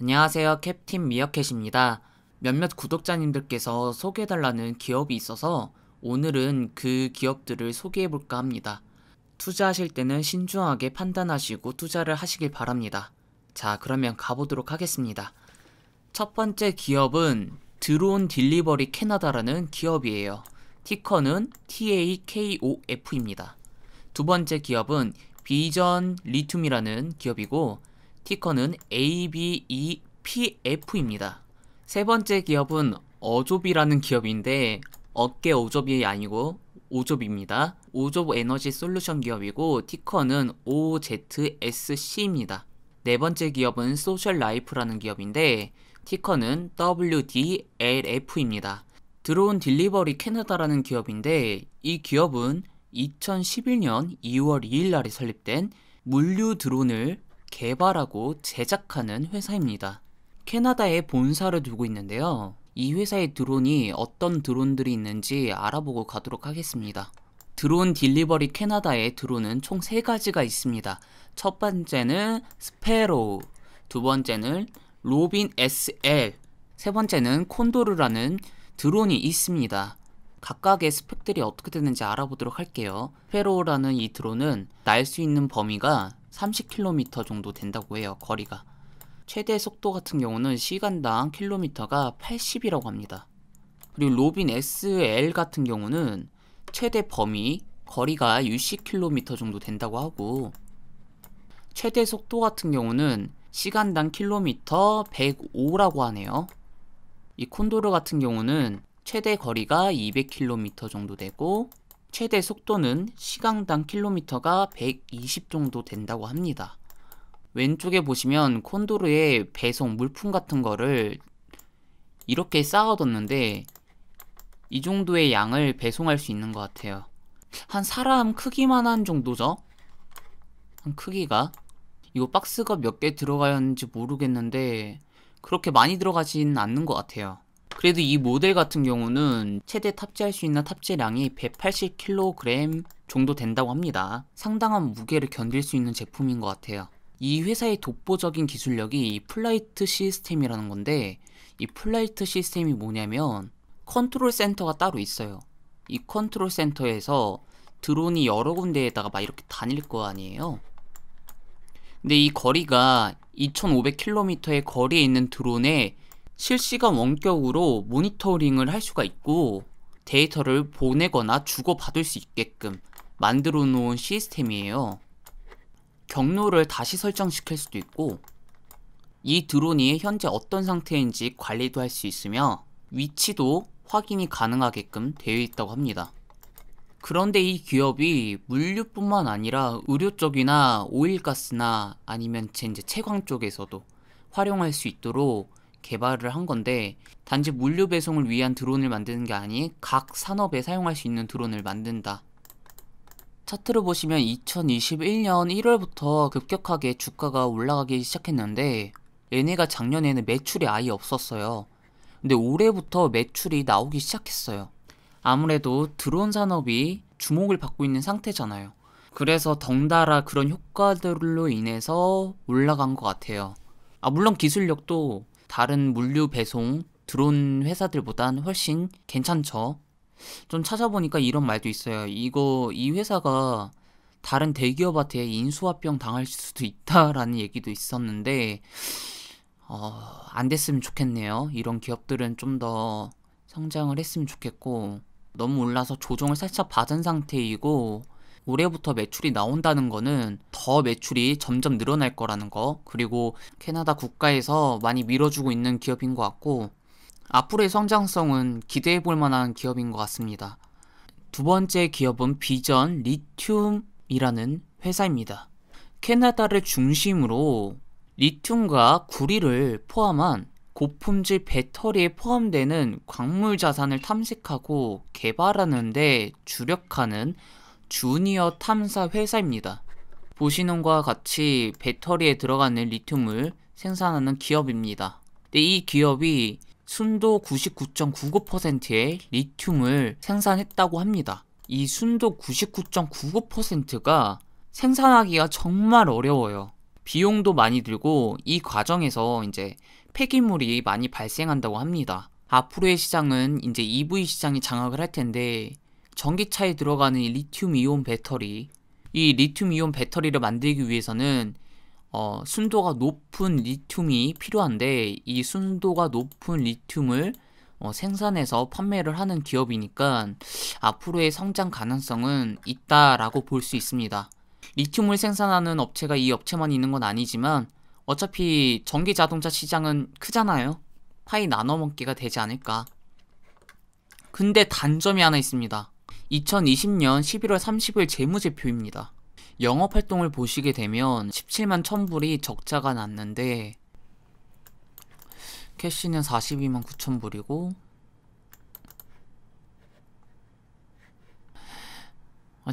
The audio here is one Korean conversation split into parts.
안녕하세요. 캡틴 미어캣입니다. 몇몇 구독자님들께서 소개해달라는 기업이 있어서 오늘은 그 기업들을 소개해볼까 합니다. 투자하실 때는 신중하게 판단하시고 투자를 하시길 바랍니다. 자, 그러면 가보도록 하겠습니다. 첫 번째 기업은 드론 딜리버리 캐나다라는 기업이에요. 티커는 TAKOF입니다. 두 번째 기업은 비전 리튬이라는 기업이고 티커는 ABEPF입니다. 세 번째 기업은 어조비라는 기업인데 어깨 오조비 아니고 오조비입니다. 오조브 에너지 솔루션 기업이고 티커는 OZSC입니다. 네 번째 기업은 소셜 라이프라는 기업인데 티커는 WDLF입니다. 드론 딜리버리 캐나다라는 기업인데 이 기업은 2011년 2월 2일 날에 설립된 물류 드론을 개발하고 제작하는 회사입니다. 캐나다에 본사를 두고 있는데요. 이 회사의 드론이 어떤 드론들이 있는지 알아보고 가도록 하겠습니다. 드론 딜리버리 캐나다의 드론은 총 3가지가 있습니다. 첫 번째는 스페로우, 두 번째는 로빈 SL, 세 번째는 콘도르라는 드론이 있습니다. 각각의 스펙들이 어떻게 되는지 알아보도록 할게요. 스페로우라는 이 드론은 날 수 있는 범위가 30km 정도 된다고 해요. 거리가. 최대 속도 같은 경우는 시간당 킬로미터가 80이라고 합니다. 그리고 로빈 SL 같은 경우는 최대 범위 거리가 60km 정도 된다고 하고 최대 속도 같은 경우는 시간당 킬로미터 105라고 하네요. 이 콘도르 같은 경우는 최대 거리가 200km 정도 되고 최대 속도는 시간당 킬로미터가 120 정도 된다고 합니다. 왼쪽에 보시면 콘도르의 배송 물품 같은 거를 이렇게 쌓아뒀는데 이 정도의 양을 배송할 수 있는 것 같아요. 한 사람 크기만한 정도죠? 한 크기가. 이거 박스가 몇 개 들어가야 하는지 모르겠는데 그렇게 많이 들어가진 않는 것 같아요. 그래도 이 모델 같은 경우는 최대 탑재할 수 있는 탑재량이 180kg 정도 된다고 합니다. 상당한 무게를 견딜 수 있는 제품인 것 같아요. 이 회사의 독보적인 기술력이 이 플라이트 시스템이라는 건데 이 플라이트 시스템이 뭐냐면 컨트롤 센터가 따로 있어요. 이 컨트롤 센터에서 드론이 여러 군데에다가 막 이렇게 다닐 거 아니에요. 근데 이 거리가 2500km의 거리에 있는 드론에 실시간 원격으로 모니터링을 할 수가 있고 데이터를 보내거나 주고받을 수 있게끔 만들어 놓은 시스템이에요. 경로를 다시 설정시킬 수도 있고 이 드론이 현재 어떤 상태인지 관리도 할 수 있으며 위치도 확인이 가능하게끔 되어 있다고 합니다. 그런데 이 기업이 물류뿐만 아니라 의료 쪽이나 오일가스나 아니면 이제 채광 쪽에서도 활용할 수 있도록 개발을 한 건데 단지 물류 배송을 위한 드론을 만드는 게 아닌 각 산업에 사용할 수 있는 드론을 만든다. 차트를 보시면 2021년 1월부터 급격하게 주가가 올라가기 시작했는데 얘네가 작년에는 매출이 아예 없었어요. 근데 올해부터 매출이 나오기 시작했어요. 아무래도 드론 산업이 주목을 받고 있는 상태잖아요. 그래서 덩달아 그런 효과들로 인해서 올라간 것 같아요. 물론 기술력도 다른 물류 배송 드론 회사들보단 훨씬 괜찮죠. 좀 찾아보니까 이런 말도 있어요. 이 회사가 다른 대기업한테 인수합병 당할 수도 있다라는 얘기도 있었는데 안 됐으면 좋겠네요. 이런 기업들은 좀 더 성장을 했으면 좋겠고 너무 올라서 조정을 살짝 받은 상태이고 올해부터 매출이 나온다는 거는 더 매출이 점점 늘어날 거라는 거, 그리고 캐나다 국가에서 많이 밀어주고 있는 기업인 것 같고 앞으로의 성장성은 기대해 볼 만한 기업인 것 같습니다. 두 번째 기업은 비전 리튬이라는 회사입니다. 캐나다를 중심으로 리튬과 구리를 포함한 고품질 배터리에 포함되는 광물 자산을 탐색하고 개발하는 데 주력하는 주니어 탐사 회사입니다. 보시는 것과 같이 배터리에 들어가는 리튬을 생산하는 기업입니다. 근데 이 기업이 순도 99.99%의 리튬을 생산했다고 합니다. 이 순도 99.99%가 생산하기가 정말 어려워요. 비용도 많이 들고 이 과정에서 이제 폐기물이 많이 발생한다고 합니다. 앞으로의 시장은 이제 EV 시장이 장악을 할 텐데 전기차에 들어가는 이 리튬 이온 배터리, 이 리튬 이온 배터리를 만들기 위해서는 순도가 높은 리튬이 필요한데 이 순도가 높은 리튬을 생산해서 판매를 하는 기업이니까 앞으로의 성장 가능성은 있다라고 볼 수 있습니다. 리튬을 생산하는 업체가 이 업체만 있는 건 아니지만 어차피 전기 자동차 시장은 크잖아요. 파이 나눠먹기가 되지 않을까. 근데 단점이 하나 있습니다. 2020년 11월 30일 재무제표입니다. 영업활동을 보시게 되면 17만 1000불이 적자가 났는데 캐시는 42만 9000불이고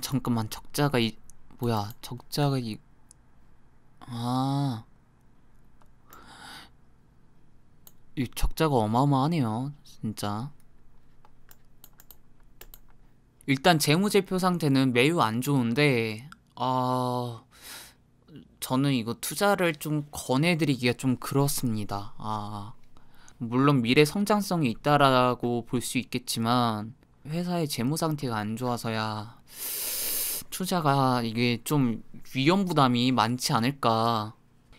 잠깐만 적자가 뭐야 적자가 이 적자가 어마어마하네요 진짜. 일단 재무제표 상태는 매우 안 좋은데 저는 이거 투자를 좀 권해드리기가 좀 그렇습니다. 물론 미래 성장성이 있다라고 볼 수 있겠지만 회사의 재무 상태가 안 좋아서야 투자가 이게 좀 위험 부담이 많지 않을까.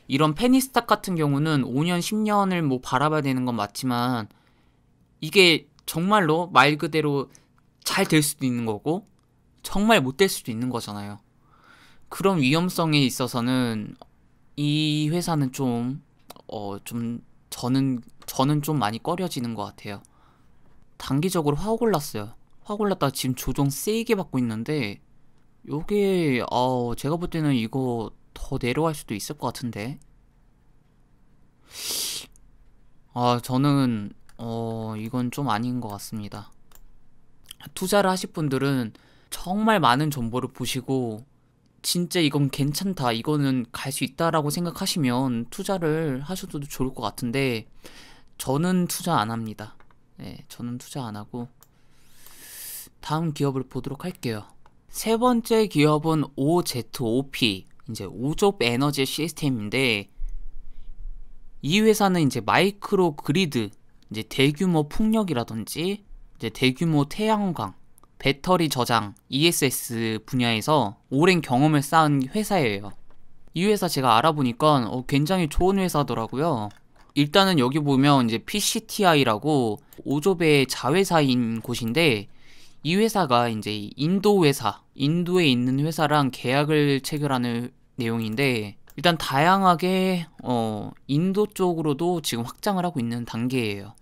이런 페니스탁 같은 경우는 5년 10년을 뭐 바라봐야 되는 건 맞지만 이게 정말로 말 그대로 잘 될 수도 있는 거고 정말 못 될 수도 있는 거잖아요. 그런 위험성에 있어서는 이 회사는 저는 좀 많이 꺼려지는 것 같아요. 단기적으로 확 올랐어요. 확 올랐다가 지금 조정 세게 받고 있는데 요게 제가 볼 때는 이거 더 내려갈 수도 있을 것 같은데. 저는 이건 좀 아닌 것 같습니다. 투자를 하실 분들은 정말 많은 정보를 보시고 진짜 이건 괜찮다, 이거는 갈 수 있다라고 생각하시면 투자를 하셔도 좋을 것 같은데 저는 투자 안 합니다. 네, 저는 투자 안 하고 다음 기업을 보도록 할게요. 세 번째 기업은 OZOP, 이제 오좁 에너지 시스템인데 이 회사는 이제 마이크로 그리드, 이제 대규모 풍력이라든지 이제 대규모 태양광, 배터리 저장, ESS 분야에서 오랜 경험을 쌓은 회사예요. 이 회사 제가 알아보니까 굉장히 좋은 회사더라고요. 일단은 여기 보면 이제 PCTI라고 오조베의 자회사인 곳인데 이 회사가 이제 인도 회사, 인도에 있는 회사랑 계약을 체결하는 내용인데 일단 다양하게 인도 쪽으로도 지금 확장을 하고 있는 단계예요.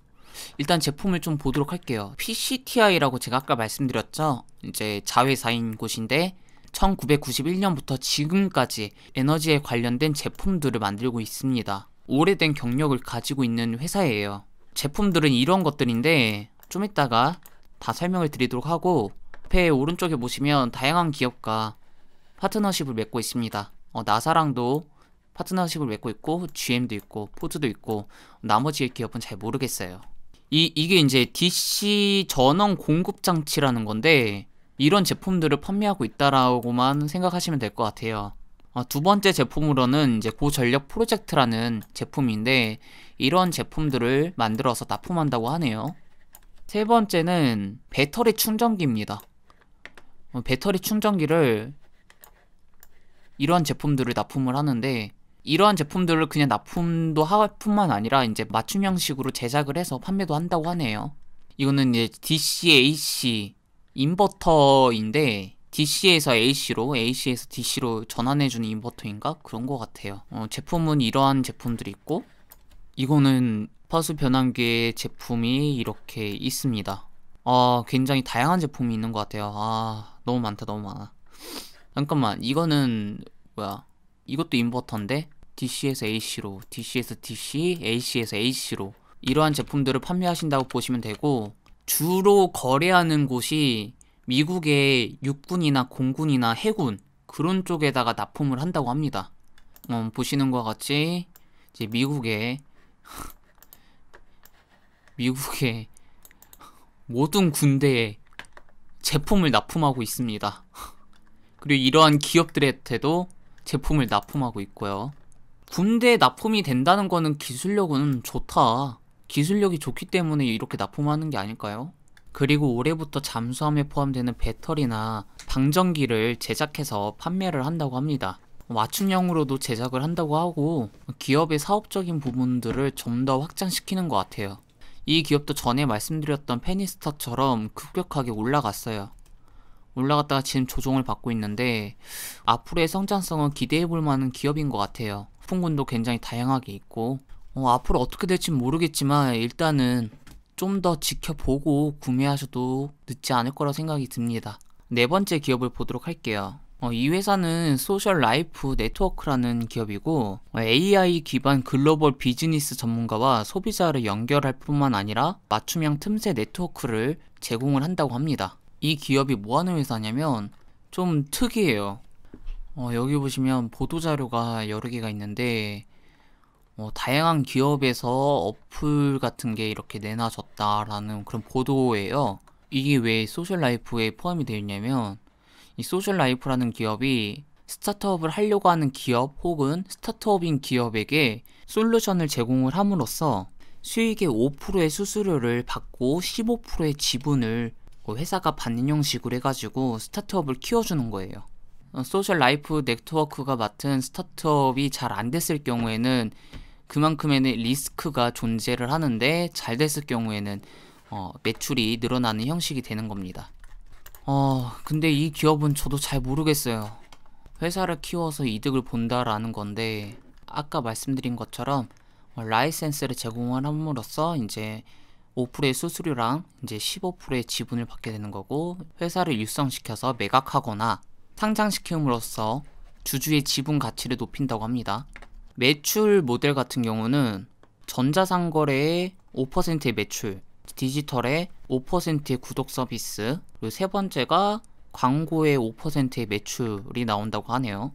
일단 제품을 좀 보도록 할게요. PCTI라고 제가 아까 말씀드렸죠. 이제 자회사인 곳인데 1991년부터 지금까지 에너지에 관련된 제품들을 만들고 있습니다. 오래된 경력을 가지고 있는 회사예요. 제품들은 이런 것들인데 좀 이따가 다 설명을 드리도록 하고 앞에 오른쪽에 보시면 다양한 기업과 파트너십을 맺고 있습니다. 나사랑도 파트너십을 맺고 있고 GM도 있고 포드도 있고 나머지 기업은 잘 모르겠어요. 이게 이제 DC 전원 공급 장치라는 건데 이런 제품들을 판매하고 있다라고만 생각하시면 될 것 같아요. 두 번째 제품으로는 이제 고전력 프로젝트라는 제품인데 이런 제품들을 만들어서 납품한다고 하네요. 세 번째는 배터리 충전기입니다. 배터리 충전기를 이러한 제품들을 납품을 하는데 이러한 제품들을 그냥 납품도 할 뿐만 아니라 이제 맞춤 형식으로 제작을 해서 판매도 한다고 하네요. 이거는 이제 DC, AC 인버터인데 DC에서 AC로, AC에서 DC로 전환해주는 인버터인가? 그런 것 같아요. 제품은 이러한 제품들이 있고 이거는 파수 변환기의 제품이 이렇게 있습니다. 굉장히 다양한 제품이 있는 것 같아요. 너무 많다, 너무 많아. 잠깐만, 이거는 뭐야? 이것도 인버터인데 DC에서 AC로, DC에서 DC, AC에서 AC로 이러한 제품들을 판매하신다고 보시면 되고 주로 거래하는 곳이 미국의 육군이나 공군이나 해군 그런 쪽에다가 납품을 한다고 합니다. 보시는 것과 같이 이제 미국의 모든 군대에 제품을 납품하고 있습니다. 그리고 이러한 기업들한테도 제품을 납품하고 있고요. 군대에 납품이 된다는 거는 기술력은 좋다. 기술력이 좋기 때문에 이렇게 납품하는 게 아닐까요? 그리고 올해부터 잠수함에 포함되는 배터리나 방전기를 제작해서 판매를 한다고 합니다. 맞춤형으로도 제작을 한다고 하고 기업의 사업적인 부분들을 좀 더 확장시키는 것 같아요. 이 기업도 전에 말씀드렸던 페니스타처럼 급격하게 올라갔어요. 올라갔다가 지금 조정을 받고 있는데 앞으로의 성장성은 기대해볼 만한 기업인 것 같아요. 품군도 굉장히 다양하게 있고 앞으로 어떻게 될지 모르겠지만 일단은 좀 더 지켜보고 구매하셔도 늦지 않을 거라 생각이 듭니다. 네 번째 기업을 보도록 할게요. 이 회사는 소셜 라이프 네트워크라는 기업이고 AI 기반 글로벌 비즈니스 전문가와 소비자를 연결할 뿐만 아니라 맞춤형 틈새 네트워크를 제공을 한다고 합니다. 이 기업이 뭐 하는 회사냐면 좀 특이해요. 여기 보시면 보도자료가 여러 개가 있는데 다양한 기업에서 어플 같은 게 이렇게 내놔졌다라는 그런 보도예요. 이게 왜 소셜라이프에 포함이 되어 있냐면 이 소셜라이프라는 기업이 스타트업을 하려고 하는 기업 혹은 스타트업인 기업에게 솔루션을 제공을 함으로써 수익의 5%의 수수료를 받고 15%의 지분을 회사가 받는 형식으로 해가지고 스타트업을 키워주는 거예요. 소셜 라이프 네트워크가 맡은 스타트업이 잘 안 됐을 경우에는 그만큼의 리스크가 존재를 하는데 잘 됐을 경우에는 매출이 늘어나는 형식이 되는 겁니다. 근데 이 기업은 저도 잘 모르겠어요. 회사를 키워서 이득을 본다라는 건데 아까 말씀드린 것처럼 라이센스를 제공을 함으로써 이제 5%의 수수료랑 이제 15%의 지분을 받게 되는 거고 회사를 육성시켜서 매각하거나 상장시킴으로써 주주의 지분 가치를 높인다고 합니다. 매출 모델 같은 경우는 전자상거래의 5%의 매출, 디지털의 5%의 구독 서비스, 그리고 세 번째가 광고의 5%의 매출이 나온다고 하네요.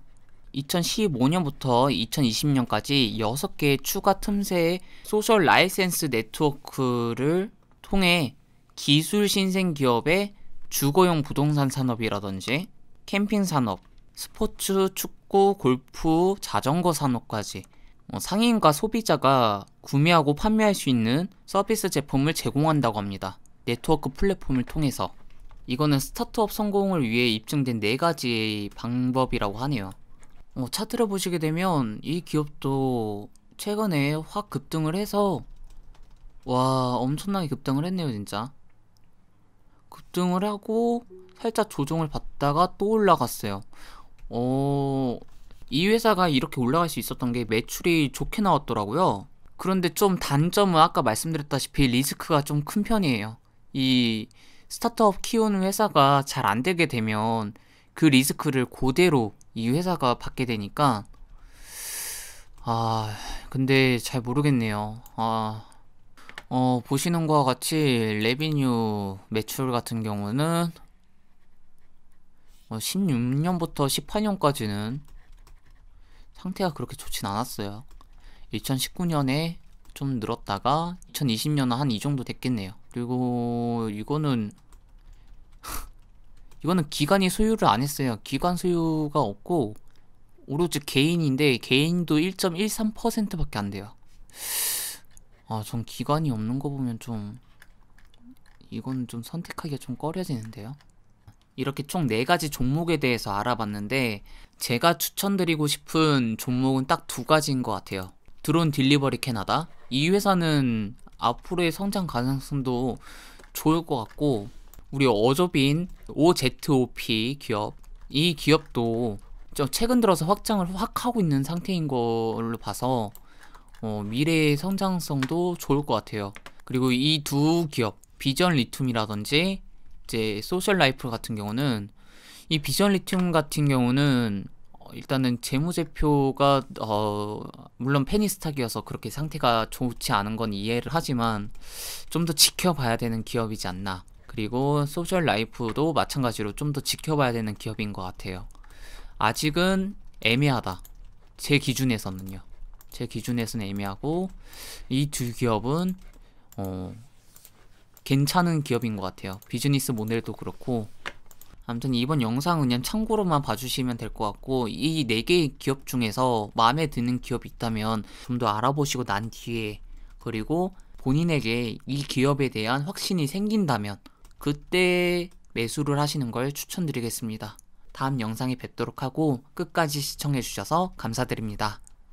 2015년부터 2020년까지 6개의 추가 틈새의 소셜 라이센스 네트워크를 통해 기술 신생 기업의 주거용 부동산 산업이라든지 캠핑 산업, 스포츠, 축구, 골프, 자전거 산업까지 상인과 소비자가 구매하고 판매할 수 있는 서비스 제품을 제공한다고 합니다. 네트워크 플랫폼을 통해서. 이거는 스타트업 성공을 위해 입증된 4가지 방법이라고 하네요. 차트를 보시게 되면 이 기업도 최근에 확 급등을 해서 와 엄청나게 급등을 했네요 진짜. 급등을 하고 살짝 조정을 받다가 또 올라갔어요. 이 회사가 이렇게 올라갈 수 있었던 게 매출이 좋게 나왔더라고요. 그런데 좀 단점은 아까 말씀드렸다시피 리스크가 좀 큰 편이에요. 이 스타트업 키우는 회사가 잘 안 되게 되면 그 리스크를 그대로 이 회사가 받게 되니까 근데 잘 모르겠네요. 보시는 것과 같이 레비뉴 매출 같은 경우는 16년부터 18년까지는 상태가 그렇게 좋진 않았어요. 2019년에 좀 늘었다가 2020년은 한 이 정도 됐겠네요. 그리고 이거는 기관이 소유를 안 했어요. 기관 소유가 없고 오로지 개인인데 개인도 1.13%밖에 안 돼요. 전 기관이 없는 거 보면 좀 이건 좀 선택하기가 좀 꺼려지는데요. 이렇게 총 4가지 종목에 대해서 알아봤는데 제가 추천드리고 싶은 종목은 딱 2가지인 것 같아요. 드론 딜리버리 캐나다. 이 회사는 앞으로의 성장 가능성도 좋을 것 같고 우리 어조빈 OZOP 기업, 이 기업도 최근 들어서 확장을 확 하고 있는 상태인 걸로 봐서 미래의 성장성도 좋을 것 같아요. 그리고 이 두 기업, 비전 리튬이라든지 이제 소셜 라이프 같은 경우는 이 비전 리튬 같은 경우는 일단은 재무제표가 물론 페니스탁이어서 그렇게 상태가 좋지 않은 건 이해를 하지만 좀 더 지켜봐야 되는 기업이지 않나. 그리고 소셜 라이프도 마찬가지로 좀 더 지켜봐야 되는 기업인 것 같아요. 아직은 애매하다. 제 기준에서는요. 제 기준에서는 애매하고 이 두 기업은 괜찮은 기업인 것 같아요. 비즈니스 모델도 그렇고 아무튼 이번 영상은 그냥 참고로만 봐주시면 될 것 같고, 이 4개의 기업 중에서 마음에 드는 기업이 있다면 좀 더 알아보시고 난 뒤에, 그리고 본인에게 이 기업에 대한 확신이 생긴다면 그때 매수를 하시는 걸 추천드리겠습니다. 다음 영상에 뵙도록 하고 끝까지 시청해주셔서 감사드립니다.